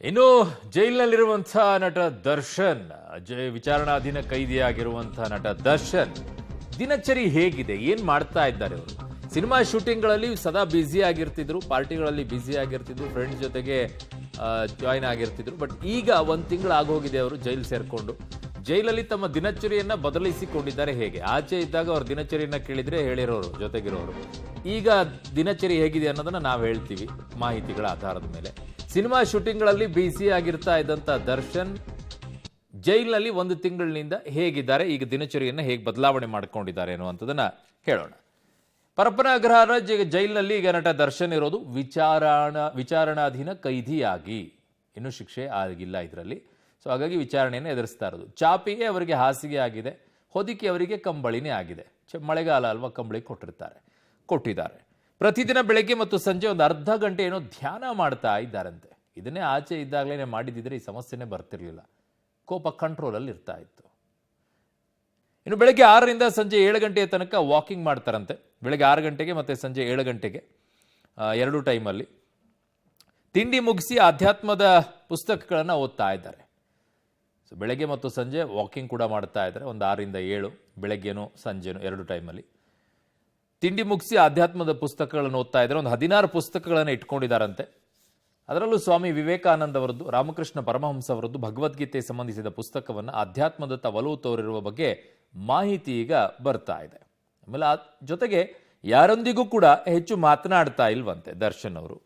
ಇನ್ನು ಜೈಲಿನಲ್ಲಿರುವಂತಹ ನಟ ದರ್ಶನ್ ವಿಚಾರಣಾಧೀನ ಕೈದಿಯಾಗಿರುವಂತಹ ನಟ ದರ್ಶನ್ ದಿನಚರಿ ಹೇಗಿದೆ, ಏನ್ ಮಾಡ್ತಾ ಇದ್ದಾರೆ ಅವರು? ಸಿನಿಮಾ ಶೂಟಿಂಗ್ಗಳಲ್ಲಿ ಸದಾ ಬ್ಯುಸಿ ಆಗಿರ್ತಿದ್ರು, ಪಾರ್ಟಿಗಳಲ್ಲಿ ಬ್ಯುಸಿ ಆಗಿರ್ತಿದ್ರು, ಫ್ರೆಂಡ್ಸ್ ಜೊತೆಗೆ ಜಾಯಿನ್ ಆಗಿರ್ತಿದ್ರು. ಬಟ್ ಈಗ ಒಂದು ತಿಂಗಳು ಆಗೋಗಿದೆ ಅವರು ಜೈಲು ಸೇರ್ಕೊಂಡು. ಜೈಲಲ್ಲಿ ತಮ್ಮ ದಿನಚರಿಯನ್ನ ಬದಲಿಸಿಕೊಂಡಿದ್ದಾರೆ. ಹೇಗೆ ಆಚೆ ಇದ್ದಾಗ ಅವ್ರ ದಿನಚರಿಯನ್ನ ಕೇಳಿದ್ರೆ ಹೇಳಿರೋರು ಜೊತೆಗಿರೋರು. ಈಗ ದಿನಚರಿ ಹೇಗಿದೆ ಅನ್ನೋದನ್ನ ನಾವು ಹೇಳ್ತೀವಿ ಮಾಹಿತಿಗಳ ಆಧಾರದ ಮೇಲೆ. ಸಿನಿಮಾ ಶೂಟಿಂಗ್ಗಳಲ್ಲಿ ಬ್ಯುಸಿ ಆಗಿರ್ತಾ ಇದ್ದಂತ ದರ್ಶನ್ ಜೈಲಿನಲ್ಲಿ ಒಂದು ತಿಂಗಳಿನಿಂದ ಹೇಗಿದ್ದಾರೆ, ಈಗ ದಿನಚರಿಯನ್ನ ಹೇಗೆ ಬದಲಾವಣೆ ಮಾಡ್ಕೊಂಡಿದ್ದಾರೆ ಅನ್ನುವಂಥದ್ದನ್ನ ಹೇಳೋಣ. ಪರಪ್ಪನಗರ ಜೈಲಿನಲ್ಲಿ ಈಗ ನಟ ದರ್ಶನ್ ಇರೋದು ವಿಚಾರಣಾಧೀನ ಕೈದಿಯಾಗಿ. ಇನ್ನೂ ಶಿಕ್ಷೆ ಆಗಿಲ್ಲ ಇದರಲ್ಲಿ. ಸೊ ಹಾಗಾಗಿ ವಿಚಾರಣೆಯನ್ನು ಎದುರಿಸ್ತಾ ಇರೋದು. ಚಾಪಿಗೆ ಅವರಿಗೆ ಹಾಸಿಗೆ ಆಗಿದೆ, ಹೊದಿಕೆ ಅವರಿಗೆ ಕಂಬಳಿನೇ ಆಗಿದೆ. ಮಳೆಗಾಲ ಅಲ್ವಾ, ಕಂಬಳಿ ಕೊಟ್ಟಿದ್ದಾರೆ. ಪ್ರತಿದಿನ ಬೆಳಗ್ಗೆ ಮತ್ತು ಸಂಜೆ ಒಂದು ಅರ್ಧ ಗಂಟೆ ಏನೋ ಧ್ಯಾನ ಮಾಡ್ತಾ ಇದ್ದಾರಂತೆ. ಇದನ್ನೇ ಆಚೆ ಇದ್ದಾಗಲೇ ಮಾಡಿದಿದ್ರೆ ಈ ಸಮಸ್ಯೆನೇ ಬರ್ತಿರ್ಲಿಲ್ಲ. ಕೋಪ ಕಂಟ್ರೋಲಲ್ಲಿ ಇರ್ತಾ ಇತ್ತು. ಇನ್ನು ಬೆಳಗ್ಗೆ 6ರಿಂದ ಸಂಜೆ 7 ಗಂಟೆಯ ತನಕ ವಾಕಿಂಗ್ ಮಾಡ್ತಾರಂತೆ. ಬೆಳಗ್ಗೆ 6 ಗಂಟೆಗೆ ಮತ್ತು ಸಂಜೆ 7 ಗಂಟೆಗೆ ಎರಡು ಟೈಮಲ್ಲಿ. ತಿಂಡಿ ಮುಗಿಸಿ ಆಧ್ಯಾತ್ಮದ ಪುಸ್ತಕಗಳನ್ನು ಓದ್ತಾ ಇದ್ದಾರೆ. ಸೊ ಬೆಳಗ್ಗೆ ಮತ್ತು ಸಂಜೆ ವಾಕಿಂಗ್ ಕೂಡ ಮಾಡ್ತಾ ಇದ್ದಾರೆ. ಒಂದು 6ರಿಂದ 7, ಬೆಳಗ್ಗೆನೂ ಸಂಜೆನೂ ಎರಡು ಟೈಮಲ್ಲಿ. ತಿಂಡಿ ಮುಗಿಸಿ ಆಧ್ಯಾತ್ಮದ ಪುಸ್ತಕಗಳನ್ನು ಓದ್ತಾ ಇದ್ದಾರೆ. ಒಂದು 16 ಪುಸ್ತಕಗಳನ್ನು ಇಟ್ಕೊಂಡಿದ್ದಾರಂತೆ. ಅದರಲ್ಲೂ ಸ್ವಾಮಿ ವಿವೇಕಾನಂದ ಅವರದ್ದು, ರಾಮಕೃಷ್ಣ ಪರಮಹಂಸ ಅವರದ್ದು ಭಗವದ್ಗೀತೆ ಸಂಬಂಧಿಸಿದ ಪುಸ್ತಕವನ್ನು ಅಧ್ಯಾತ್ಮದತ್ತ ಒಲವು ತೋರಿರುವ ಬಗ್ಗೆ ಮಾಹಿತಿ ಈಗ ಬರ್ತಾ ಇದೆ. ಆಮೇಲೆ ಜೊತೆಗೆ ಯಾರೊಂದಿಗೂ ಕೂಡ ಹೆಚ್ಚು ಮಾತನಾಡ್ತಾ ಇಲ್ವಂತೆ ದರ್ಶನ್ ಅವರು.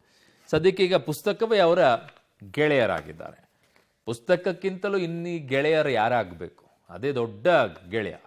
ಸದ್ಯಕ್ಕೆ ಈಗ ಪುಸ್ತಕವೇ ಅವರ ಗೆಳೆಯರಾಗಿದ್ದಾರೆ. ಪುಸ್ತಕಕ್ಕಿಂತಲೂ ಇನ್ನೀ ಗೆಳೆಯರು ಯಾರಾಗಬೇಕು, ಅದೇ ದೊಡ್ಡ ಗೆಳೆಯ.